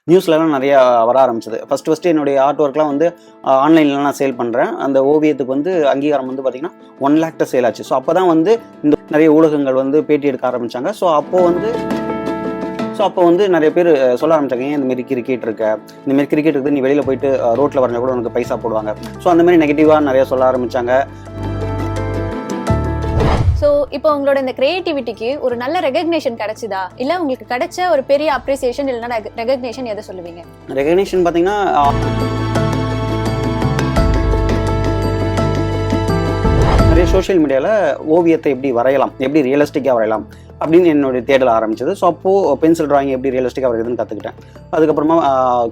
நியூஸ்லலாம் நிறையா வர ஆரம்பிச்சது. ஃபர்ஸ்ட் என்னுடைய ஆர்ட் ஒர்க்லாம் வந்து ஆன்லைன்ல நான் சேல் பண்ணுறேன். அந்த ஓவியத்துக்கு வந்து அங்கீகாரம் வந்து பார்த்தீங்கன்னா 1,00,000 சேல் ஆச்சு. ஸோ அப்போ தான் வந்து இந்த நிறைய ஊடகங்கள் வந்து பேட்டி எடுக்க ஆரம்பிச்சாங்க. அப்போ வந்து நிறைய பேர் சொல்ல ஆரம்பிச்சாங்க, ஏன் இந்த மாதிரி கிரிக்கெட் இருக்க, இந்த மாதிரி கிரிக்கெட் இருக்குது, நீ வெளியில் போயிட்டு ரோட்டில் வரைஞ்சா கூட உனக்கு பைசா போடுவாங்க. ஸோ அந்த மாதிரி நெகட்டிவாக நிறைய சொல்ல ஆரம்பிச்சாங்க. ஸோ இப்போ உங்களோட இந்த கிரியேட்டிவிட்டிக்கு ஒரு நல்ல ரெகக்னேஷன் கிடைச்சதா, இல்லை உங்களுக்கு கிடைச்ச ஒரு பெரிய அப்ரிசியேஷன் இல்லைன்னா ரெகக்னேஷன் எதை சொல்லுவீங்க? ரெகக்னேஷன் பார்த்தீங்கன்னா நிறைய சோஷியல் மீடியாவில் ஓவியத்தை எப்படி வரையலாம், எப்படி ரியலிஸ்டிக்காக வரையலாம் அப்படின்னு என்னுடைய தேடல் ஆரம்பிச்சது. ஸோ அப்போது பென்சில் ட்ராயிங் எப்படி ரியலிஸ்டிக்காக வரைகிறதுன்னு கற்றுக்கிட்டேன். அதுக்கப்புறமா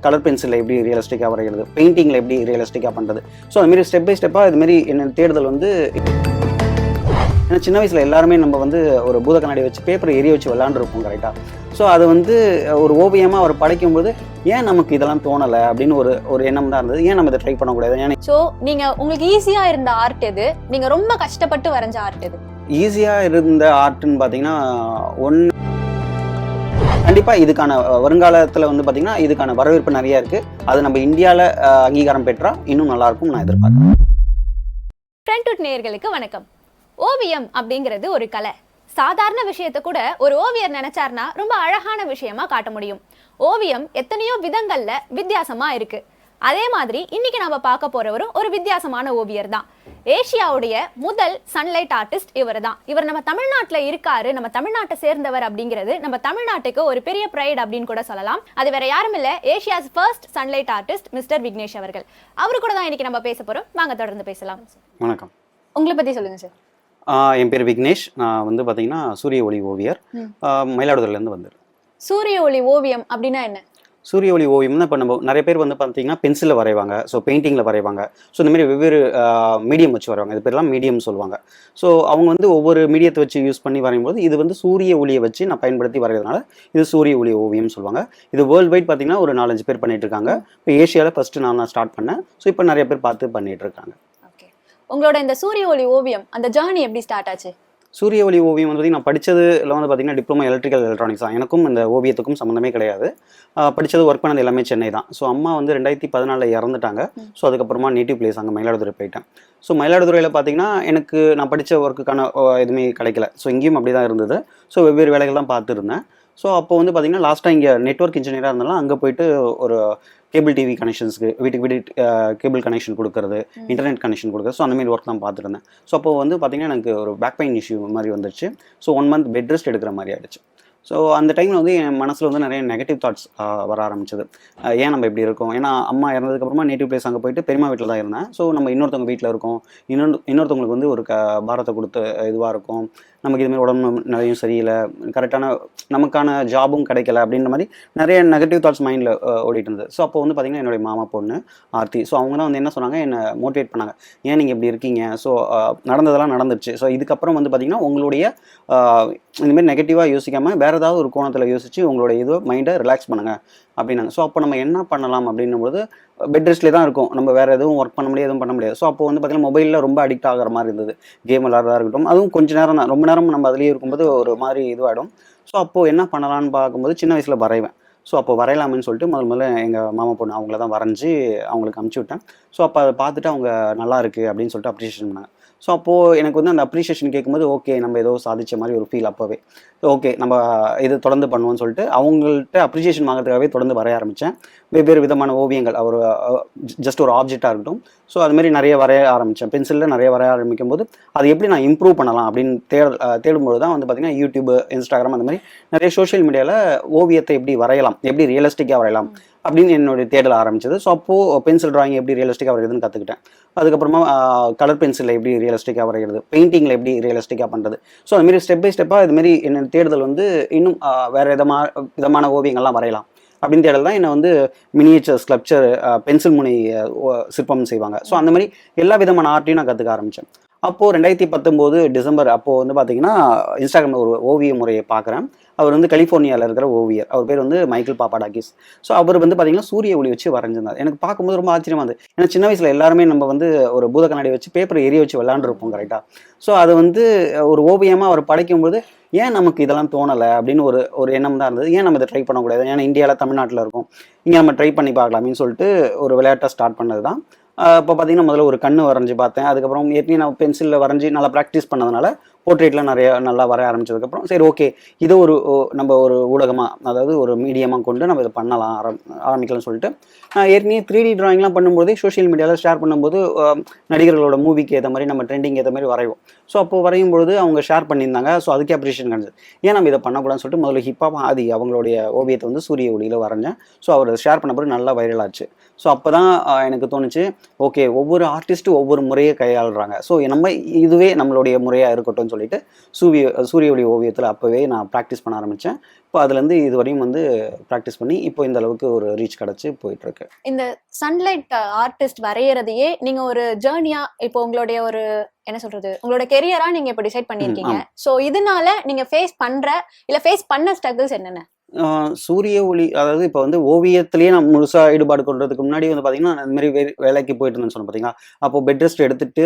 கலர் பென்சிலில் எப்படி ரியலிஸ்டிக்காக வரைகிறது, பெயிண்டிங்கில் எப்படி ரியலிஸ்டிக்காக பண்ணுறது. ஸோ அதுமாரி ஸ்டெப் பை ஸ்டெப்பாக இதுமாரி என்னோட தேடுதல் வந்து, ஏன்னா சின்ன வயசில் எல்லாருமே நம்ம வந்து ஒரு பூத கண்ணாடி வச்சு பேப்பரை எரிய வச்சு விளாண்டுருப்போம் கரெக்டாக. ஸோ அது வந்து ஒரு ஓவியமாக அவர் படைக்கும்போது ஏன் நமக்கு இதெல்லாம் தோணலை அப்படின்னு ஒரு எண்ணம் தான் இருந்தது. ஏன் நம்ம இதை ட்ரை பண்ணக்கூடாது? ஏன்னா ஸோ நீங்கள் உங்களுக்கு ஈஸியாக இருந்த ஆர்ட் எது, நீங்கள் ரொம்ப கஷ்டப்பட்டு வரைஞ்ச ஆர்ட் எது? ஈஸியாக இருந்த ஆர்ட்னு பார்த்தீங்கன்னா கண்டிப்பாக இதுக்கான வருங்காலத்தில் வந்து பார்த்தீங்கன்னா இதுக்கான வரவேற்பு நிறையா இருக்குது. அது நம்ம இந்தியாவில் அங்கீகாரம் பெற்றா இன்னும் நல்லாயிருக்கும் நான் எதிர்பார்க்குறேன். ஃப்ரண்ட் நேயர்களுக்கு வணக்கம். ஓவியம் அப்படிங்கிறது ஒரு கலை. சாதாரண விஷயத்தை கூட ஒரு ஓவியர் நினைச்சார்னா ரொம்ப அழகான விஷயமா காட்ட முடியும். ஓவியம் எத்தனையோ விதங்கள்ல வித்தியாசமா இருக்கு. அதே மாதிரி இன்னைக்கு நம்ம பார்க்க போறவரும் ஒரு வித்தியாசமான ஓவியர் தான். ஏசியாவுடைய முதல் சன்லைட் ஆர்டிஸ்ட் இவர் தான். இவர் நம்ம தமிழ்நாட்டில் இருக்காரு, நம்ம தமிழ்நாட்டை சேர்ந்தவர் அப்படிங்கிறது நம்ம தமிழ்நாட்டுக்கு ஒரு பெரிய ப்ரைட் அப்படின்னு கூட சொல்லலாம். அது வேற யாரும் இல்ல, Asia's first sunlight artist mister Vignesh அவர்கள். அவரு கூட தான் இன்னைக்கு நம்ம பேச போறோம். வாங்க தொடர்ந்து பேசலாம். வணக்கம். உங்களை பத்தி சொல்லுங்க சார். என் பேர் விக்னேஷ். நான் வந்து பார்த்தீங்கன்னா சூரிய ஒளி ஓவியர். மயிலாடுதுறையிலேருந்து வந்தேன். சூரிய ஒளி ஓவியம் அப்படின்னா என்ன? சூரிய ஒளி ஓவியம்னா இப்போ நம்ம நிறைய பேர் வந்து பார்த்தீங்கன்னா பென்சிலில் வரைவாங்க, ஸோ பெயிண்டிங்கில் வரைவாங்க. ஸோ இந்தமாரி வெவ்வேறு மீடியம் வச்சு வரைவாங்க. இது பேர்லாம் மீடியம் சொல்லுவாங்க. ஸோ அவங்க வந்து ஒவ்வொரு மீடியத்தை வச்சு யூஸ் பண்ணி வரையும்போது இது வந்து சூரிய ஒளியை வச்சு நான் பயன்படுத்தி வரைகிறதுனால இது சூரிய ஒளி ஓவியம் சொல்லுவாங்க. இது வேர்ல்டு வைட் பார்த்தீங்கன்னா ஒரு 4-5 பேர் பண்ணிட்டு இருக்காங்க. இப்போ ஏஷியாவில் ஃபர்ஸ்ட் நான் ஸ்டார்ட் பண்ணேன். ஸோ இப்போ நிறைய பேர் பார்த்து பண்ணிட்டு இருக்காங்க. உங்களோட இந்த சூரிய ஒளி ஓவியம் அந்த ஜர்னி எப்படி ஸ்டார்ட் ஆச்சு? சூரிய ஒளி ஓவியம் வந்து நான் படித்ததுல வந்து பார்த்தீங்கன்னா டிப்ளமோ எலக்ட்ரிக்கல் எலக்ட்ரானிக்ஸ் தான். எனக்கும் இந்த ஓவியத்துக்கும் சம்மந்தமே கிடையாது. படித்தது ஒர்க் பண்ணது எல்லாமே சென்னை தான். ஸோ அம்மா வந்து 2014 இறந்துட்டாங்க. ஸோ அதுக்கப்புறமா நேட்டிவ் பிளேஸ் அங்கே மயிலாடுதுறை போயிட்டேன். ஸோ மயிலாடுதுறையில் பார்த்தீங்கன்னா எனக்கு நான் படித்த ஒர்க்குக்கான எதுவுமே கிடைக்கல. ஸோ இங்கேயும் அப்படி தான் இருந்தது. ஸோ வெவ்வேறு வேலைகள் தான் பார்த்துருந்தேன். ஸோ அப்போ வந்து பார்த்தீங்கன்னா லாஸ்ட்டாக இங்கே நெட்வொர்க் இன்ஜினியராக இருந்தாலும் அங்கே போயிட்டு ஒரு கேபிள் டிவி கனெக்ஷன்ஸ்க்கு வீட்டுக்கு கேபிள் கனெக்ஷன் கொடுக்குறது, இன்டர்நெட் கனெக்ஷன் கொடுக்குறது. ஸோ அந்தமாரி ஒர்க் தான் பார்த்துருந்தேன். ஸோ அப்போ வந்து பார்த்திங்கன்னா எனக்கு ஒரு பேக் பெயின் இஷ்யூ மாதிரி வந்துருச்சு. ஸோ 1 மந்த் பெட் ரெஸ்ட் எடுக்கிற மாதிரி ஆகிடுச்சு. ஸோ அந்த டைமில் வந்து என் மனசில் வந்து நிறைய நெகட்டிவ் தாட்ஸ் வர ஆரம்பிச்சது. ஏன் நம்ம இப்படி இருக்கோம்? ஏன்னா அம்மா இறந்ததுக்கப்புறமா நேட்டிவ் பிளேஸ் அங்கே போயிட்டு பெரியம்மா வீட்டில் தான் இருந்தேன். ஸோ நம்ம இன்னொருத்தவங்க வீட்டில் இருக்கோம், இன்னொருத்தவங்களுக்கு வந்து ஒரு பாரத்தை கொடுத்து இதுவாக இருக்கும், நமக்கு இதுமாதிரி உடம்பு நிறையும் சரியில்லை, கரெக்டான நமக்கான ஜாபும் கிடைக்கல அப்படின்ற மாதிரி நிறைய நெகட்டிவ் தாட்ஸ் மைண்டில் ஓடிட்டு இருந்தது. ஸோ அப்போ வந்து பார்த்திங்கன்னா என்னுடைய மாமா பொண்ணு ஆர்த்தி, ஸோ அவங்க தான் வந்து என்ன சொன்னாங்க, என்னை மோட்டிவேட் பண்ணாங்க. ஏன் நீங்கள் இப்படி இருக்கீங்க? ஸோ நடந்ததெல்லாம் நடந்துருச்சு. ஸோ இதுக்கப்புறம் வந்து பார்த்திங்கன்னா உங்களுடைய இந்தமாரி நெகட்டிவாக யோசிக்காமல் வேறு ஏதாவது ஒரு கோணத்தில் யோசித்து உங்களுடைய இது மைண்டை ரிலாக்ஸ் பண்ணுங்கள் அப்படின்னாங்க. ஸோ அப்போ நம்ம என்ன பண்ணலாம் அப்படின்னும்போது பெட் ரெஸ்ட்லேயே தான் இருக்கும், நம்ம வேறு எதுவும் ஒர்க் பண்ண முடியாது, எதுவும் பண்ண முடியாது. ஸோ அப்போ வந்து பார்த்திங்கன்னா மொபைலில் ரொம்ப அடிக்ட் ஆகிற மாதிரி இருந்தது. கேம் விளாட்றதா இருக்கட்டும், அதுவும் கொஞ்சம் நேரம் தான், ரொம்ப நேரம் நம்ம அதிலேயே இருக்கும்போது ஒரு மாதிரி இதுவாகிடும். ஸோ அப்போது என்ன பண்ணலான்னு பார்க்கும்போது சின்ன வயசில் வரைவேன். ஸோ அப்போ வரையலாமேன்னு சொல்லிட்டு முதல்ல எங்கள் மாமா பொண்ணு அவங்கள தான் வரைஞ்சி அவங்களுக்கு அனுப்பிச்சி விட்டேன். ஸோ அப்போ அதை பார்த்துட்டு அவங்க நல்லா இருக்குது அப்படின்னு சொல்லிட்டு அப்ரிஷியேஷன் பண்ணாங்க. ஸோ அப்போது எனக்கு வந்து அந்த அப்ரிஷியேஷன் கேட்கும்போது ஓகே நம்ம ஏதோ சாதித்த மாதிரி ஒரு ஃபீல் அப்போவே. ஓகே நம்ம இது தொடர்ந்து பண்ணுவோம்னு சொல்லிட்டு அவங்கள்ட்ட அப்ரிஷியேஷன் வாங்குறதுக்காகவே தொடர்ந்து வரைய ஆரம்பித்தேன். வெவ்வேறு விதமான ஓவியங்கள், ஒரு ஜஸ்ட் ஒரு ஆப்ஜெக்டாக இருக்கட்டும். ஸோ அதுமாரி நிறைய வரைய ஆரம்பித்தேன். பென்சிலில் நிறைய வரைய ஆரம்பிக்கும் போது அது எப்படி நான் இம்ப்ரூவ் பண்ணலாம் அப்படின்னு தேடும்போது தான் வந்து பார்த்திங்கன்னா யூடியூப், இன்ஸ்டாகிராம் அந்த மாதிரி நிறைய சோஷியல் மீடியாவில் ஓவியத்தை எப்படி வரையலாம், எப்படி ரியலிஸ்டிக்காக வரையலாம் அப்படின்னு என்னுடைய தேடல் ஆரம்பிச்சது. ஸோ அப்போது பென்சில் ட்ராயிங் எப்படி ரியலிஸ்டிக்காக வரைகிறதுன்னு கற்றுக்கிட்டேன். அதுக்கப்புறமா கலர் பென்சிலில் எப்படி ரியலிஸ்டிக்காக வரைகிறது, பெயிண்டிங்கில் எப்படி ரியலிஸ்டிக்காக பண்ணுறது. ஸோ அதுமாரி ஸ்டெப் பை ஸ்டெப்பாக இதுமாரி என்னோட தேடுதல் வந்து இன்னும் வேறு விதமான ஓவியங்கள்லாம் வரையலாம் அப்படின்னு தேடல் தான் என்னை வந்து மினியேச்சர், ஸ்கல்ப்சர், பென்சில் முனை சிற்பம் செய்வாங்க. ஸோ அந்த மாதிரி எல்லா விதமான ஆர்ட்டையும் நான் கற்றுக்க ஆரம்பித்தேன். அப்போது 2019 டிசம்பர் அப்போது வந்து பார்த்திங்கன்னா இன்ஸ்டாகிராமில் ஒரு ஓவிய முறையை பார்க்குறேன். அவர் வந்து கலிஃபோர்னியாவில் இருக்கிற ஓவியர். அவர் பேர் வந்து மைக்கேல் பாப்பாடாக்கிஸ். ஸோ அவர் வந்து பார்த்தீங்கன்னா சூரிய ஒளி வச்சு வரைஞ்சிருந்தார். எனக்கு பார்க்கும்போது ரொம்ப ஆச்சரியமா இருந்தது. ஏன்னா சின்ன வயசில் எல்லாருமே நம்ம வந்து ஒரு பூத கண்ணாடி வச்சு பேப்பரை எரிய வச்சு விளாண்டுருப்போம் கரெக்டாக. ஸோ அது வந்து ஒரு ஓவியமாக அவர் படைக்கும்போது ஏன் நமக்கு இதெல்லாம் தோணலை அப்படின்னு ஒரு ஒரு எண்ணம் தான் இருந்தது. ஏன் நம்ம இதை ட்ரை பண்ணக்கூடாது, ஏன்னா இந்தியாவில் தமிழ்நாட்டில் இருக்கோம், இங்கே நம்ம ட்ரை பண்ணி பார்க்கலாமேன்னு சொல்லிட்டு ஒரு விளையாட்டை ஸ்டார்ட் பண்ணது தான். இப்போ பார்த்தீங்கன்னா முதல்ல ஒரு கண்ணு வரைஞ்சி பார்த்தேன். அதுக்கப்புறம் ஏற்கனவே நான் பென்சிலில் வரைஞ்சி நல்லா ப்ராக்டிஸ் பண்ணதுனால போர்ட்ரேட்லாம் நிறைய நல்லா வரைய ஆரம்பிச்சதுக்கப்புறம் சரி ஓகே இது ஒரு நம்ம ஒரு ஊடகமாக, அதாவது ஒரு மீடியமாக கொண்டு நம்ம இதை பண்ணலாம் ஆரம்பிக்கலாம்னு சொல்லிட்டு நான் ஏற்கனவே 3D ட்ராயிங்லாம் பண்ணும்போதே சோஷியல் மீடியாவில் ஷேர் பண்ணும்போது நடிகர்களோட மூவிக்கு ஏற்ற மாதிரி நம்ம ட்ரெண்டிங் ஏற்ற மாதிரி வரைவோம். ஸோ அப்போ வரையும் பொழுது அவங்க ஷேர் பண்ணியிருந்தாங்க. ஸோ அதுக்கே அப்ரிஷியேஷன் கிடைச்சது. ஏன் நம்ம இதை பண்ணக்கூடாதுன்னு சொல்லிட்டு முதல்ல ஹிப்ஹாப் ஆதி அவங்களுடைய ஓவியத்தை வந்து சூரிய ஒளியில் வரைஞ்சேன். ஸோ அவர் ஷேர் பண்ண பிறகு நல்லா வைரல் ஆச்சு. ஸோ அப்போ தான் எனக்கு தோணுச்சு ஓகே ஒவ்வொரு ஆர்டிஸ்ட்டும் ஒவ்வொரு முறையை கையாளுறாங்க. ஸோ நம்ம இதுவே நம்மளுடைய முறையாக இருக்கட்டும்னு சொல்லிட்டு சூரிய ஒளி ஓவியத்தில் அப்போவே நான் ப்ராக்டிஸ் பண்ண ஆரம்பித்தேன். இப்போ அதுலேருந்து இது வரையும் வந்து ப்ராக்டிஸ் பண்ணி இப்போ இந்த அளவுக்கு ஒரு ரீச் கிடச்சி போயிட்டுருக்கு. இந்த சன்லைட் ஆர்டிஸ்ட் வரைகிறதையே நீங்கள் ஒரு ஜேர்னியா இப்போ உங்களுடைய ஒரு என்ன சொல்றது உங்களோட கெரியரா நீங்க இப்போ டிசைட் பண்ணிருக்கீங்க. சோ இதனால நீங்க ஃபேஸ் பண்ண ஸ்ட்ரகிள்ஸ் என்னென்ன? சூரிய ஒளி அதாவது இப்போ வந்து ஓவியத்திலேயே நான் முழுசாக ஈடுபாடு கொள்றதுக்கு முன்னாடி வந்து பார்த்தீங்கன்னா இந்த மாதிரி வேலைக்கு போயிட்டு இருந்தேன்னு சொன்னேன் பார்த்தீங்களா. அப்போ பெட் ரெஸ்ட் எடுத்துட்டு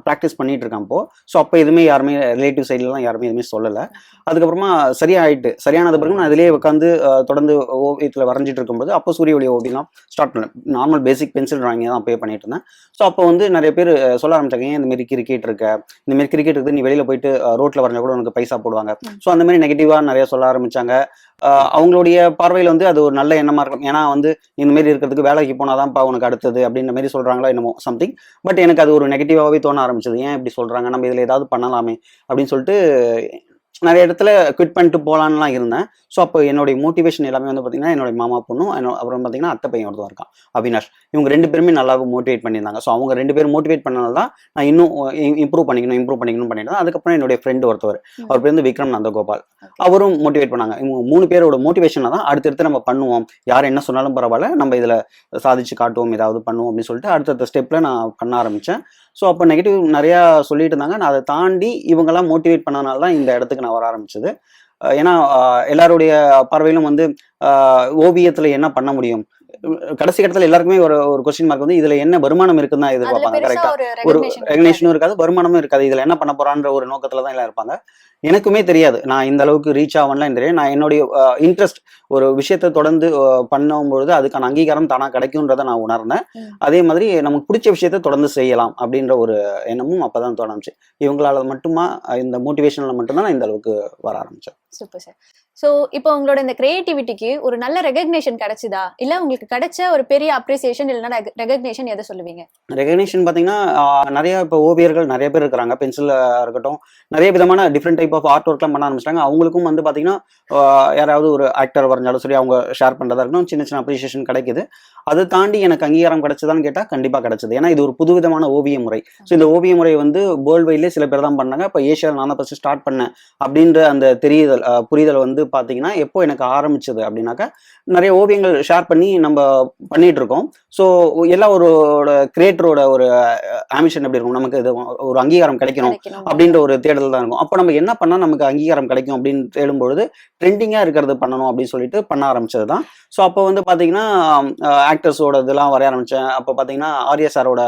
ப்ராக்டிஸ் பண்ணிட்டு இருக்கேன் அப்போ. ஸோ அப்போ எதுவுமே யாருமே ரிலேட்டிவ் சைட்லலாம் யாருமே எதுவுமே சொல்லலை. அதுக்கப்புறமா சரியானது பிறகு நான் அதிலே உட்காந்து தொடர்ந்து ஓவியத்தில் வரைஞ்சிட்டு இருக்கும்போது அப்போ சூரிய ஒளி ஓவியம்லாம் ஸ்டார்ட் பண்ணேன். நார்மல் பேசிக் பென்சில் ட்ராயிங் தான் அப்போயே பண்ணிட்டு இருந்தேன். ஸோ அப்போ வந்து நிறைய பேர் சொல்ல ஆரம்பிச்சாங்க, ஏன் இந்த மாதிரி கிரிக்கெட் இருக்க, இந்த மாதிரி கிரிக்கெட் இருக்குது, நீ வெளியில் போயிட்டு ரோட்டில் வரைஞ்சா கூட உனக்கு பைசா போடுவாங்க. ஸோ அந்த மாதிரி நெகட்டிவாக நிறைய சொல்ல ஆரம்பிச்சாங்க. அவங்களுடைய பார்வையில் வந்து அது ஒரு நல்ல எண்ணமாக இருக்கும். ஏன்னா வந்து இந்த மாதிரி இருக்கிறதுக்கு வேலைக்கு போனாதான்ப்பா உனக்கு அடுத்தது அப்படின்ற மாதிரி சொல்கிறாங்களா என்னமோ சம்திங். பட் எனக்கு அது ஒரு நெகட்டிவாகவே தோண ஆரம்பிச்சது. ஏன் இப்படி சொல்கிறாங்க, நம்ம இதில் ஏதாவது பண்ணலாமே அப்படின்னு சொல்லிட்டு நிறைய இடத்துல குவிட் பண்ணிட்டு போகலான்லாம் இருந்தேன். ஸோ அப்போ என்னுடைய மோட்டிவேஷன் எல்லாமே வந்து பார்த்தீங்கன்னா என்னுடைய மாமா பொண்ணும் அப்புறம் பார்த்தீங்கன்னா அத்தை பையன் ஒருத்தர் இருக்கான் அவினாஷ். இவங்க 2 பேருமே நல்லாவே மோட்டிவேட் பண்ணியிருந்தாங்க. ஸோ அவங்க 2 பேரும் மோட்டிவேட் பண்ணனால தான் நான் இன்னும் இம்ப்ரூவ் பண்ணிக்கணும் பண்ணிட்டு அதுக்கப்புறம் என்னுடைய ஃப்ரெண்டு ஒருத்தவர், அவர் பேர் வந்து விக்ரம் நந்தகோபால், அவரும் மோட்டிவேட் பண்ணாங்க. இவங்க 3 பேரோட மோட்டிவேஷனில் தான் அடுத்தடுத்து நம்ம பண்ணுவோம், யார் என்ன சொன்னாலும் பரவாயில்ல, நம்ம இதில் சாதிச்சு காட்டுவோம், ஏதாவது பண்ணுவோம் அப்படின்னு சொல்லிட்டு அடுத்தடுத்த ஸ்டெப்பில் நான் பண்ண ஆரம்பித்தேன். ஸோ அப்போ நெகட்டிவ் நிறையா சொல்லிட்டு இருந்தாங்க. நான் அதை தாண்டி இவங்கெல்லாம் மோட்டிவேட் பண்ணனால தான் இந்த இடத்துக்கு நான் வர ஆரம்பிச்சது. ஏன்னா எல்லாருடைய பார்வையிலும் வந்து ஓவியத்தில் என்ன பண்ண முடியும், கடைசி கட்டத்தில் எல்லாருக்குமே ஒரு கொஸ்டின் மார்க் வந்து இதுல என்ன வருமானம் இருக்குன்னு தான் எதிர்பார்ப்பாங்க. கரெக்டா ஒரு ரெகக்னேஷனும் இருக்காது, வருமானமும் இருக்காது. இதுல என்ன பண்ண போறான்ற ஒரு நோக்கத்துல தான் எல்லாம் இருப்பாங்க. எனக்குமே தெரியாது நான் இந்த அளவுக்கு ரீச் ஆகலாம் தெரியும். நான் என்னுடைய இன்ட்ரெஸ்ட் ஒரு விஷயத்தை தொடர்ந்து பண்ணும்பொழுது அதுக்கான அங்கீகாரம் தானா கிடைக்கும்ன்றதை நான் உணர்ந்தேன். அதே மாதிரி நமக்கு பிடிச்ச விஷயத்த தொடர்ந்து செய்யலாம் அப்படின்ற ஒரு எண்ணமும் அப்பதான் தோணுச்சு. இவங்களால மட்டுமா, இந்த மோட்டிவேஷனால மட்டும்தான் நான் இந்த அளவுக்கு வர ஆரம்பிச்சேன். Super sir. ஸோ இப்போ உங்களோட இந்த கிரியேட்டிவிட்டிக்கு ஒரு நல்ல ரெகக்னேஷன் கிடைச்சதா, இல்லை உங்களுக்கு கிடைச்ச ஒரு பெரிய அப்ரிசியேஷன் இல்லைன்னா ரெகக்னேஷன் எதை சொல்லுவீங்க? ரெகக்னேஷன் பார்த்தீங்கன்னா நிறைய இப்போ ஓவியர்கள் நிறைய பேர் இருக்கிறாங்க. பென்சில் இருக்கட்டும், நிறைய விதமான டிஃப்ரெண்ட் டைப் ஆஃப் ஆர்ட் ஒர்க்லாம் பண்ண ஆரம்பிச்சிட்டாங்க. அவங்களுக்கும் வந்து பார்த்தீங்கன்னா யாராவது ஒரு ஆக்டர் வரைஞ்சாலும் சரி அவங்க ஷேர் பண்ணுறதா இருக்கட்டும், சின்ன சின்ன அப்ரிசியேஷன் கிடைக்குது. அதை தாண்டி எனக்கு அங்கீகாரம் கிடைச்சதான்னு கேட்டால் கண்டிப்பாக கிடைச்சது. ஏன்னா இது ஒரு புதுவிதமான ஓவிய முறை. ஸோ இந்த ஓவிய முறை வந்து வேர்ல்டு வைட்லேயே சில பேர் தான் பண்ணாங்க. இப்போ ஏஷியாவில் நான் தான் ஃபஸ்ட்டு ஸ்டார்ட் பண்ணேன் அப்படின்ற அந்த புரிதல் வந்து பார்த்தீங்கன்னா எப்போ எனக்கு ஆரம்பிச்சது அப்படின்னாக்கா, நிறைய ஓவியங்கள் ஷேர் பண்ணி நம்ம பண்ணிட்டு இருக்கோம். ஸோ எல்லா ஒரு கிரியேட்டரோட ஒரு ஆம்பிஷன் எப்படி இருக்கும், நமக்கு இது ஒரு அங்கீகாரம் கிடைக்கணும் அப்படின்ற ஒரு தேடல் தான் இருக்கும். அப்போ நம்ம என்ன பண்ணால் நமக்கு அங்கீகாரம் கிடைக்கும் அப்படின்னு தேடும்பொழுது ட்ரெண்டிங்காக இருக்கிறது பண்ணணும் அப்படின்னு சொல்லிட்டு பண்ண ஆரம்பிச்சது தான். ஸோ அப்போ வந்து பார்த்தீங்கன்னா ஆக்டர்ஸோட இதெல்லாம் வரைய ஆரம்பித்தேன். அப்போ பார்த்தீங்கன்னா ஆர்யா சாரோட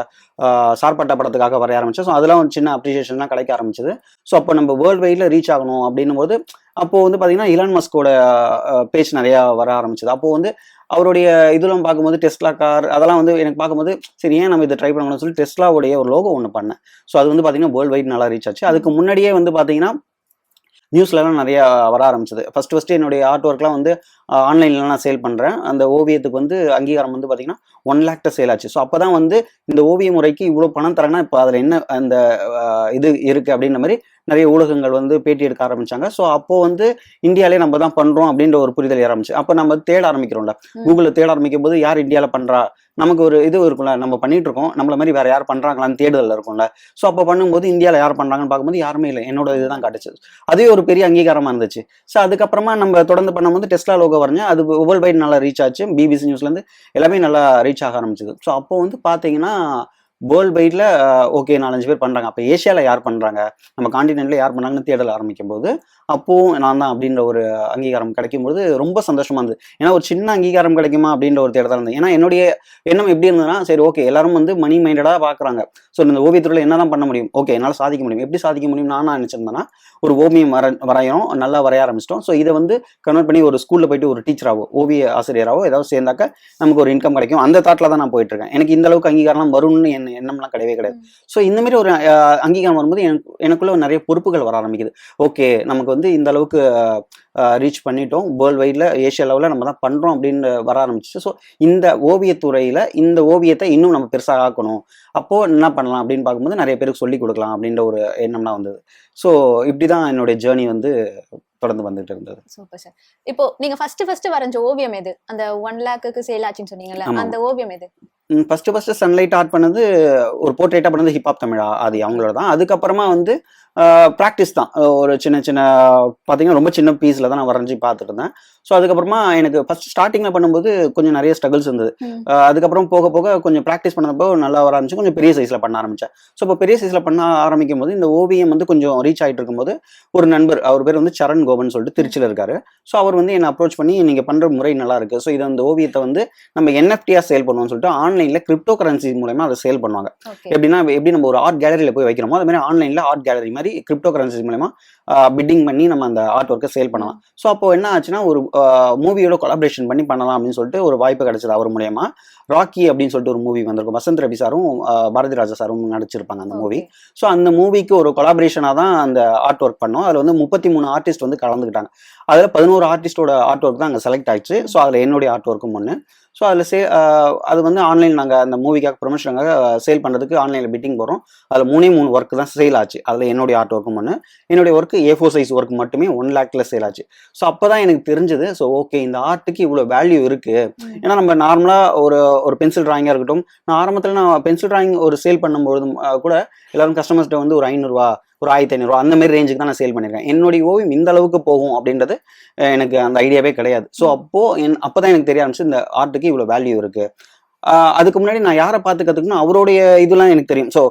சார்பட்ட படத்துக்காக வரைய ஆரம்பித்தேன். ஸோ அதெல்லாம் ஒரு சின்ன அப்ரிசியேஷன்லாம் கிடைக்க ஆரம்பிச்சது. ஸோ அப்போ நம்ம வேர்ல்டு வைடில் ரீச் ஆகணும் அப்படின்னும் போது அப்போது வந்து பார்த்தீங்கன்னா இலான் மஸ்கோட பேஜ் நிறையா வர ஆரம்பிச்சது. அப்போது வந்து அவருடைய இதெல்லாம் பார்க்கும்போது டெஸ்லா கார் அதெல்லாம் வந்து எனக்கு பார்க்கும்போது சரி ஏன் நம்ம இதை ட்ரை பண்ணணும்னு சொல்லி டெஸ்லாவுடைய ஒரு லோகோ ஒன்று பண்ணேன். ஸோ அது வந்து பார்த்தீங்கன்னா வேர்ல்டு வைட் நல்லா ரீச் ஆச்சு. அதுக்கு முன்னாடியே வந்து பார்த்தீங்கன்னா நியூஸ்லலாம் நிறையா வர ஆரம்பிச்சது. ஃபஸ்ட்டு என்னுடைய ஆர்ட் ஒர்க்லாம் வந்து ஆன்லைன்லாம் நான் சேல் பண்ணுறேன். அந்த ஓவியத்துக்கு வந்து அங்கீகாரம் வந்து பார்த்தீங்கன்னா 1 lakh சேல் ஆச்சு. ஸோ அப்போ தான் வந்து இந்த ஓவிய முறைக்கு இவ்வளோ பணம் தராங்கன்னா இப்போ அதில் என்ன அந்த இது இருக்குது அப்படின்ற மாதிரி நிறைய ஊடகங்கள் வந்து பேட்டி எடுக்க ஆரம்பிச்சாங்க. ஸோ அப்போது வந்து இந்தியாவிலே நம்ம தான் பண்ணுறோம் அப்படின்ற ஒரு புரிதல் ஆரம்பிச்சு. அப்போ நம்ம தேட ஆரம்பிக்கிறோம்ல, கூகுளில் தேட ஆரம்பிக்கும் போது யார் இந்தியாவில் பண்ணுறா, நமக்கு ஒரு இது இருக்கும்ல, நம்ம பண்ணிட்டு இருக்கோம், நம்மள மாதிரி வேற யார் பண்ணுறாங்களான்னு தேடுதல் இருக்கும்ல. ஸோ அப்போ பண்ணும்போது இந்தியாவில் யார் பண்ணுறாங்கன்னு பார்க்கும்போது யாருமே இல்லை, என்னோட இதுதான் காட்டுச்சு. அதுவே ஒரு பெரிய அங்கீகாரமாக இருந்துச்சு. ஸோ அதுக்கப்புறமா நம்ம தொடர்ந்து பண்ணும்போது டெஸ்லா லோகோ வரைஞ்சேன். அது வேர்ல்டு வைட் நல்லா ரீச் ஆச்சு. பிபிசி நியூஸ்லேருந்து எல்லாமே நல்லா ரீச் ஆக ஆரம்பிச்சது. ஸோ அப்போ வந்து பார்த்தீங்கன்னா வேர்ல்டு வைட்ல ஓகே 4-5 பேர் பண்றாங்க. அப்போ ஏஷியாவில் யார் பண்றாங்க, நம்ம காண்டினென்ட்ல யார் பண்ணாங்கன்னு தேடல் ஆரம்பிக்கும் போது அப்போ நான் தான் அப்படின்ற ஒரு அங்கீகாரம் கிடைக்கும்போது ரொம்ப சந்தோஷமா இருந்தது. ஏன்னா ஒரு சின்ன அங்கீகாரம் கிடைக்குமா அப்படின்ற ஒரு தேடல் இருந்தது. ஏன்னா என்னுடைய எண்ணம் எப்படி இருந்ததுன்னா, சரி ஓகே எல்லாரும் வந்து மணி மைண்டடா பாக்குறாங்க. ஸோ இந்த ஓவியத்துறையில் என்னதான் பண்ண முடியும், ஓகே என்னால் சாதிக்க முடியும். எப்படி சாதிக்க முடியும் நான் நினைச்சிருந்தேன்னா, ஒரு ஓவியம் வரையறோம், நல்லா வரைய ஆரம்பிச்சிட்டோம். ஸோ இதை வந்து கன்வெர்ட் பண்ணி ஒரு ஸ்கூல்ல போயிட்டு ஒரு டீச்சராவோ ஓவிய ஆசிரியராவோ ஏதாவது சேர்ந்தாக்க நமக்கு ஒரு இன்கம் கிடைக்கும். அந்த தாட்டில் தான் நான் போயிட்டு இருக்கேன். எனக்கு இந்த அளவுக்கு அங்கீகாரம் வரும்னு எண்ணம்லாம் கிடையவே கிடையாது. ஸோ இந்த மாதிரி ஒரு அங்கீகாரம் வரும்போது எனக்குள்ள நிறைய பொறுப்புகள் வர ஆரம்பிக்குது. ஓகே நமக்கு வந்து இந்த அளவுக்கு ரீச் பண்ணிட்டோம், வேர்ல்டு வைட்ல ஏஷியா லெவலில் நம்ம தான் பண்றோம் அப்படின்னு வர ஆரம்பிச்சு. ஸோ இந்த ஓவியத்துறையில இந்த ஓவியத்தை இன்னும் நம்ம பெருசாக ஆக்கணும். அப்போ என்ன பண்ணலாம் அப்படின்னு பார்க்கும்போது நிறைய பேருக்கு சொல்லி கொடுக்கலாம் அப்படின்ற ஒரு எண்ணம்லாம் வந்தது. ஸோ இப்படிதான் என்னுடைய ஜேர்னி வந்து தொடர்ந்து வந்துட்டு இருந்தது. Super sir. இப்போ நீங்க ஃபர்ஸ்ட் வரைஞ்ச ஓவியம் எது? அந்த 1 lakhக்கு சேல் ஆச்சுன்னு சொன்னீங்கல்ல, அந்த ஓவியம் எது? ஃபர்ஸ்ட் சன்லைட் ஆர்ட் பண்ணது ஒரு போர்ட்ரேட்டா பண்ணது ஹிப்ஹாப் தமிழா அது அவங்களோட தான். அதுக்கப்புறமா வந்து ப்ராக்டிஸ் தான். ஒரு சின்ன சின்ன பார்த்தீங்கன்னா ரொம்ப சின்ன பீஸில் தான் நான் வரைஞ்சி பார்த்துட்டு இருந்தேன். ஸோ அதுக்கப்புறமா எனக்கு ஃபர்ஸ்ட் ஸ்டார்டிங்கில் பண்ணும்போது கொஞ்சம் நிறைய ஸ்ட்ரகிள்ஸ் இருந்தது. அதுக்கப்புறம் போக போக கொஞ்சம் ப்ராக்டிஸ் பண்ணப்போ நல்லா வர ஆரம்பிச்சு, கொஞ்சம் பெரிய சைஸில் பண்ண ஆரம்பித்தேன். ஸோ இப்போ பெரிய சைஸில் பண்ண ஆரம்பிக்கும் போது இந்த ஓவியம் வந்து கொஞ்சம் ரீச் ஆகிட்டு இருக்கும்போது ஒரு நண்பர், அவர் பேர் வந்து சரண் கோபன் சொல்லிட்டு திருச்சியில் இருக்காரு. ஸோ அவர் வந்து என்னை அப்ரோச் பண்ணி நீங்கள் பண்ணுற முறை நல்லா இருக்குது, ஸோ இதை அந்த ஓவியத்தை வந்து நம்ம என்எஃப்டியாக சேல் பண்ணுவோம்னு சொல்லிட்டு ஆன்லைனில் கிரிப்டோ கரன்சி மூலமா அதை சேல் பண்ணுவாங்க. எப்படின்னா எப்படி நம்ம ஒரு ஆர்ட் கேலரியில் போய் வைக்கிறோமோ அது மாதிரி ஆன்லைனில் ஆர்ட் கேலரி மாதிரி கிரிப்டோ கரன்சி மூலமா பிட்டிங் பண்ணி நம்ம அந்த ஆர்ட் ஒர்க்கை சேல் பண்ணலாம். ஸோ அப்போ என்ன ஆச்சுன்னா ஒரு மூவியோட கொலாபரேஷன் பண்ணி பண்ணலாம் அப்படின்னு சொல்லிட்டு ஒரு வாய்ப்பு கிடைச்சது அவர் மூலமா. ராக்கி அப்படின்னு சொல்லிட்டு ஒரு மூவி வந்திருக்கும், வசந்த் ரவி சாரும் பாரதி ராஜா சாரும் நடிச்சிருப்பாங்க அந்த மூவி. ஸோ அந்த மூவிக்கு ஒரு கொலாபரேஷனாக தான் அந்த ஆர்ட் ஒர்க் பண்ணோம். அதில் வந்து 33 ஆர்டிஸ்ட் வந்து கலந்துக்கிட்டாங்க. அதில் 11 ஆர்டிஸ்டோட ஆர்ட் ஒர்க் தான் அங்கே செலக்ட் ஆயிடுச்சு. ஸோ அதில் என்னுடைய ஆர்ட் ஒர்க்கும் ஒன்று. ஸோ அதில் அது வந்து ஆன்லைன் நாங்கள் அந்த மூவிக்காக ப்ரொமோஷனுக்காக சேல் பண்ணுறதுக்கு ஆன்லைனில் பிட்டிங் போடுறோம். அதில் 3 ஒர்க்கு தான் சேல் ஆச்சு. அதில் என்னுடைய ஆர்ட் ஒர்க்கும் ஒன்று. என்னுடைய ஒர்க்கு A4 சைஸ் ஒர்க் மட்டுமே 1 lakhல சேல் ஆச்சு. ஸோ அப்போ தான் எனக்கு தெரிஞ்சது, ஸோ ஓகே இந்த ஆர்ட்டுக்கு இவ்வளோ வேல்யூ இருக்குது. ஏன்னா நம்ம நார்மலாக ஒரு பென்சில் ட்ராயிங்காக இருக்கட்டும், நான் ஆரம்பத்தில் நான் பென்சில் ட்ராயிங் ஒரு சேல் பண்ணும்போது கூட எல்லாரும் கஸ்டமர்ஸ்கிட்ட வந்து ஒரு 500 ஒரு 1500 அந்த மாதிரி ரேஞ்சுக்கு தான் நான் சேல் பண்ணியிருக்கேன். என்னுடைய ஓவியம் இந்த அளவுக்கு போகும் அப்படின்றது எனக்கு அந்த ஐடியாவே கிடையாது. ஸோ அப்போதான் எனக்கு தெரிய ஆரம்பிச்சு இந்த ஆர்ட்டுக்கு இவ்வளோ வேல்யூ இருக்கு. அதுக்கு முன்னாடி நான் யாரை பார்த்து கற்றுக்கணும், அவருடைய இதெல்லாம் எனக்கு தெரியும். ஸோ